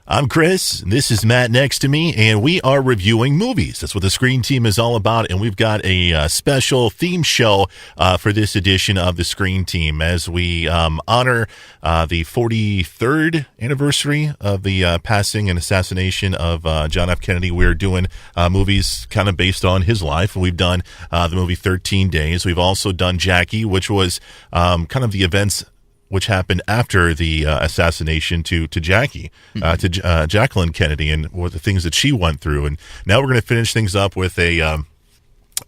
I'm Chris, this is Matt next to me, and we are reviewing movies. That's what the Screen Team is all about, and we've got a special theme show for this edition of the Screen Team as we honor the 43rd anniversary of the passing and assassination of John F. Kennedy. We're doing movies kind of based on his life. We've done the movie 13 Days. We've also done Jackie, which was kind of the events which happened after the assassination to Jackie, to Jacqueline Kennedy, and what the things that she went through. And now we're going to finish things up with a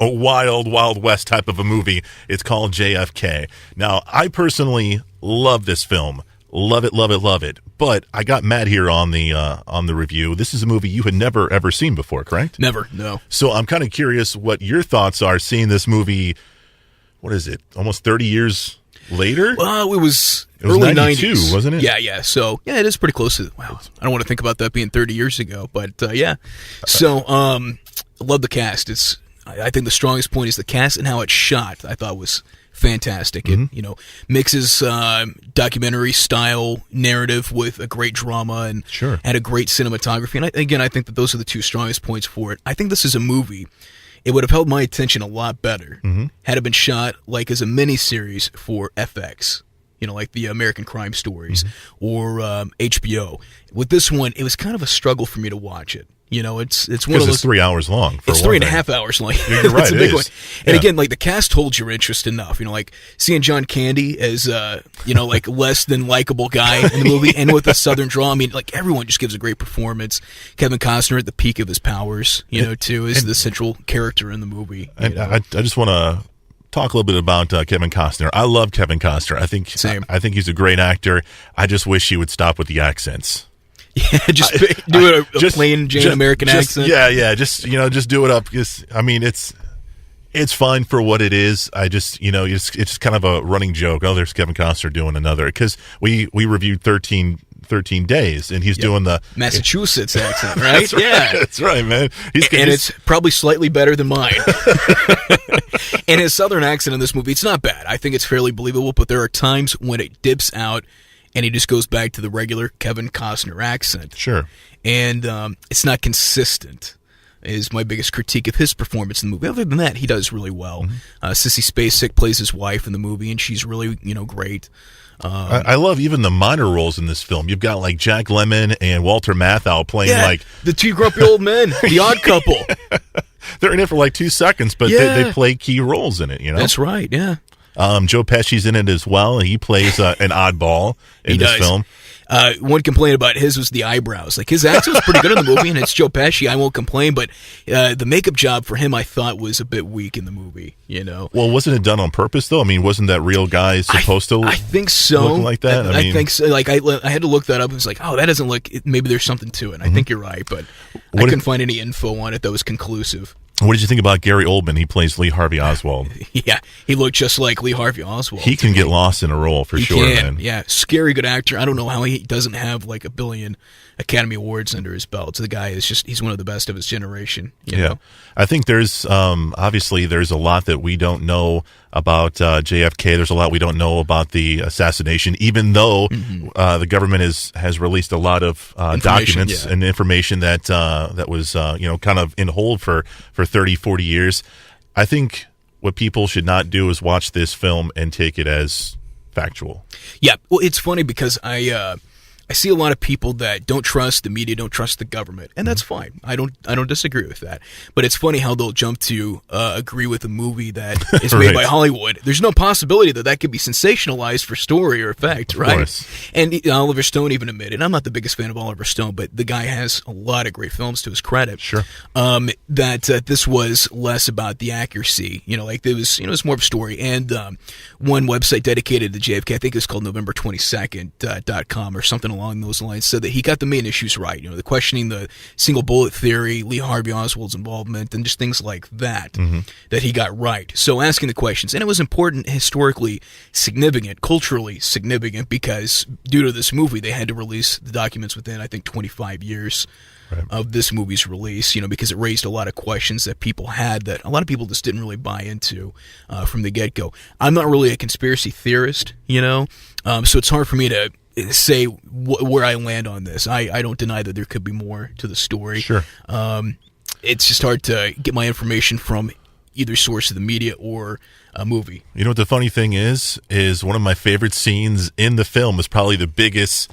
wild, Wild West type of a movie. It's called JFK. Now, I personally love this film. Love it, love it, love it. But I got Matt here on the review. This is a movie you had never, ever seen before, correct? Never, no. So I'm kind of curious what your thoughts are seeing this movie, what is it, almost 30 years later? Well, it was early 92, 90s. wasn't it? Yeah. So, yeah, it is pretty close to, wow. I don't want to think about that being 30 years ago, but yeah. So, I love the cast. I think the strongest point is the cast and how it's shot, I thought was fantastic. Mm-hmm. It, mixes documentary style narrative with a great drama and had a great cinematography. And I think that those are the two strongest points for it. I think this is a movie. It would have held my attention a lot better had it been shot like as a miniseries for FX, like the American Crime Stories or HBO. With this one, it was kind of a struggle for me to watch it. It's one of those. It's 3 hours long. It's 3.5 hours long. You're right. It's a big one. And Yeah. again, like the cast holds your interest enough. Like seeing John Candy as like less than likable guy in the movie, and with a Southern draw. I mean, like everyone just gives a great performance. Kevin Costner at the peak of his powers, too, is the central character in the movie. I just want to talk a little bit about Kevin Costner. I love Kevin Costner. I think he's a great actor. I just wish he would stop with the accents. Yeah, just do it a plain Jane American accent. Yeah, just do it up. It's fine for what it is. I just it's kind of a running joke. Oh, there's Kevin Costner doing another, because we reviewed 13 Days, and he's doing the Massachusetts accent, right? That's right, man. It's probably slightly better than mine. And his Southern accent in this movie, it's not bad. I think it's fairly believable, but there are times when it dips out and he just goes back to the regular Kevin Costner accent. Sure. And it's not consistent, is my biggest critique of his performance in the movie. Other than that, he does really well. Sissy Spacek plays his wife in the movie, and she's really, great. I love even the minor roles in this film. You've got like Jack Lemmon and Walter Matthau playing like the two grumpy old men, the odd couple. They're in it for like 2 seconds, but they play key roles in it, That's right, yeah. Joe Pesci's in it as well. He plays an oddball in this film. One complaint about his was the eyebrows. Like, his accent was pretty good in the movie, and it's Joe Pesci. I won't complain, but the makeup job for him, I thought, was a bit weak in the movie. Well, wasn't it done on purpose though? I mean, wasn't that real guy supposed to? I think so. Look like that. I think so. Like, I had to look that up. It was like, oh, that doesn't look. Maybe there's something to it. I think you're right, but I couldn't find any info on it that was conclusive. What did you think about Gary Oldman? He plays Lee Harvey Oswald. Yeah, he looked just like Lee Harvey Oswald. He can get lost in a role for sure, man. Yeah, scary good actor. I don't know how he doesn't have like a billion Academy Awards under his belt. So the guy is he's one of the best of his generation. You know? I think there's obviously there's a lot that we don't know about JFK. There's a lot we don't know about the assassination, even though the government has released a lot of documents and information that was kind of in hold for 30, 40 years. I think what people should not do is watch this film and take it as factual. Yeah, well, it's funny because I see a lot of people that don't trust the media, don't trust the government, and that's fine. I don't disagree with that. But it's funny how they'll jump to agree with a movie that is made by Hollywood. There's no possibility that could be sensationalized for story or effect, right? Of course. And Oliver Stone even admitted, I'm not the biggest fan of Oliver Stone, but the guy has a lot of great films to his credit. Sure. That this was less about the accuracy. Like it was more of a story. And one website dedicated to JFK, I think it was called November22nd.com or something along those lines, said that he got the main issues right. The questioning the single bullet theory, Lee Harvey Oswald's involvement, and just things like that that he got right. So asking the questions, and it was important, historically significant, culturally significant, because due to this movie, they had to release the documents within, I think, 25 years of this movie's release, because it raised a lot of questions that people had that a lot of people just didn't really buy into from the get-go. I'm not really a conspiracy theorist, so it's hard for me to say where I land on this. I don't deny that there could be more to the story. Sure. It's just hard to get my information from either source of the media or a movie. You know what the funny thing is one of my favorite scenes in the film is probably the biggest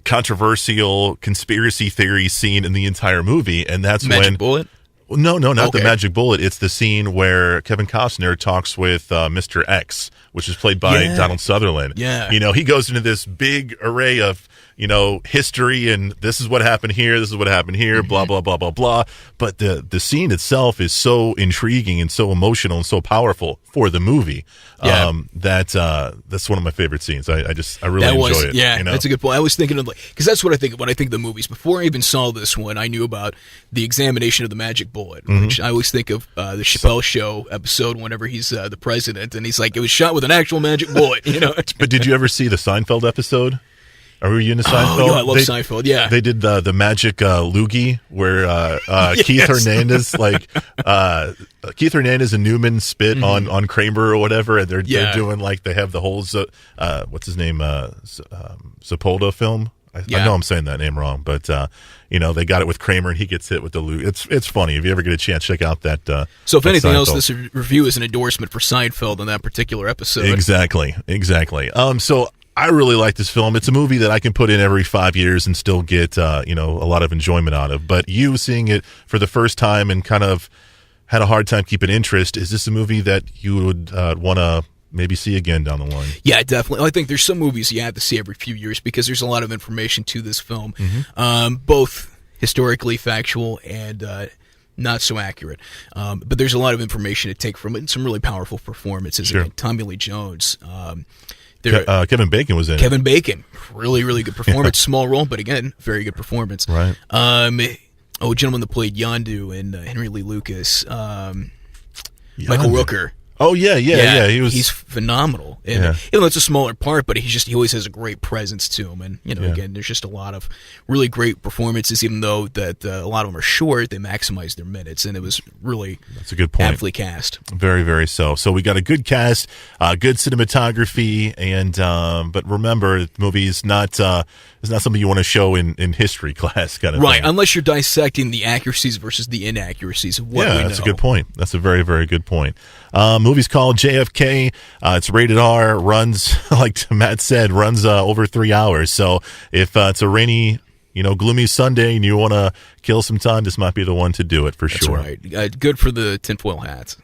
controversial conspiracy theory scene in the entire movie, and that's Magic Bullet? No, not the magic bullet. It's the scene where Kevin Costner talks with Mr. X, which is played by Donald Sutherland. Yeah. You know, he goes into this big array of, you know, history and this is what happened here, this is what happened here, blah, blah, blah, blah, blah. But the scene itself is so intriguing and so emotional and so powerful for the movie that's one of my favorite scenes. I really enjoy it. Yeah, you know? That's a good point. I was thinking of, like, because that's what I think when I think of the movies. Before I even saw this one, I knew about the examination of the magic bullet, which I always think of the Chappelle Show episode whenever he's the president, and he's like, it was shot with an actual magic bullet, you know? But did you ever see the Seinfeld episode? Were you into Seinfeld? Oh, yeah, I love Seinfeld, yeah. They did the magic loogie where Yes. Keith Hernandez, Keith Hernandez and Newman spit on Kramer or whatever, and they're doing, like, they have the whole, what's his name, Sepulveda film? I know I'm saying that name wrong, but, you know, they got it with Kramer, and he gets hit with the loogie. It's funny. If you ever get a chance, check out that. So if anything Seinfeld. else, this review is an endorsement for Seinfeld on that particular episode. Exactly. So I really like this film. It's a movie that I can put in every 5 years and still get, a lot of enjoyment out of. But you seeing it for the first time and kind of had a hard time keeping interest, is this a movie that you would want to maybe see again down the line? Yeah, definitely. I think there's some movies you have to see every few years because there's a lot of information to this film, both historically factual and not so accurate. But there's a lot of information to take from it and some really powerful performances. Sure. Again, Tommy Lee Jones. Kevin Bacon was in it. Kevin Bacon, really, really good performance. Small role, but again, very good performance. Right. A gentleman that played Yondu and Henry Lee Lucas. Michael Rooker. Oh yeah. He's phenomenal. And even though it's a smaller part, but he always has a great presence to him. And again, there's just a lot of really great performances. Even though that a lot of them are short, they maximize their minutes, and it was really that's a good point. aptly cast. Very, very so. So we got a good cast, good cinematography, and but remember, the movie is not it's not something you want to show in history class, kind of right? thing. Unless you're dissecting the accuracies versus the inaccuracies of what we know. That's a good point. That's a very, very good point. Movie's called JFK. It's rated R. Runs, like Matt said, runs over 3 hours. So if it's a rainy, gloomy Sunday and you want to kill some time, this might be the one to do it for sure. That's right. Good for the tinfoil hats.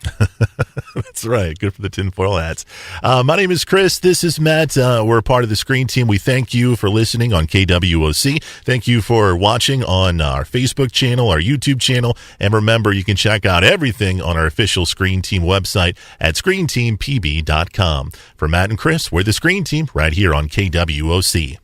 That's right. Good for the tinfoil hats. My name is Chris. This is Matt. We're a part of the Screen Team. We thank you for listening on KWOC. Thank you for watching on our Facebook channel, our YouTube channel. And remember, you can check out everything on our official Screen Team website at screenteampb.com. For Matt and Chris, we're the Screen Team right here on KWOC.